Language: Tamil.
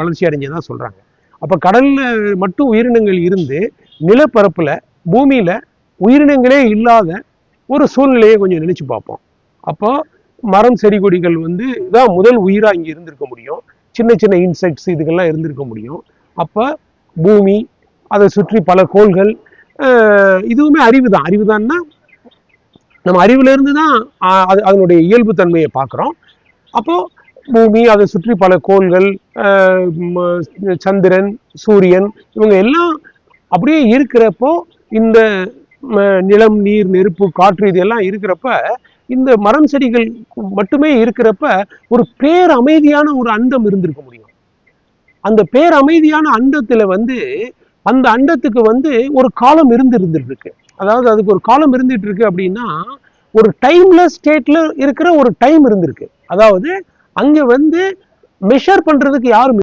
வளர்ச்சி அடைஞ்சதான் சொல்றாங்க. அப்ப கடல்ல மட்டும் உயிரினங்கள் இருந்து நிலப்பரப்புல பூமியில உயிரினங்களே இல்லாத ஒரு சூழ்நிலையை கொஞ்சம் நினைச்சு பார்ப்போம். அப்போ மரம் செடி கொடிகள் இதான் முதல் உயிரா இங்க இருந்திருக்க முடியும். சின்ன சின்ன இன்செக்ட்ஸ் இதுக்கெல்லாம் இருந்திருக்க முடியும். அப்ப பூமி, அதை சுற்றி பல கோள்கள், இதுவுமே அறிவுதான். அறிவுதான்னா நம்ம அறிவுல இருந்து தான் அதனுடைய இயல்பு தன்மையை பார்க்குறோம். அப்போ பூமி, அதை சுற்றி பல கோள்கள், சந்திரன், சூரியன், இவங்க எல்லாம் அப்படியே இருக்கிறப்போ இந்த நிலம், நீர், நெருப்பு, காற்று இதெல்லாம் இருக்கிறப்ப இந்த மரம் செடிகள் மட்டுமே இருக்கிறப்ப ஒரு பேரமைதியான ஒரு அண்டம் இருந்திருக்க முடியும். அந்த பேரமைதியான அண்டத்துல அந்த அண்டத்துக்கு ஒரு காலம் இருந்துருக்கு. அதாவது அதுக்கு ஒரு காலம் இருந்துட்டு இருக்கு அப்படின்னா ஒரு டைம்லெஸ் ஸ்டேட்ல இருக்கிற ஒரு டைம் இருந்திருக்கு. அதாவது அங்க மெஷர் பண்றதுக்கு யாரும்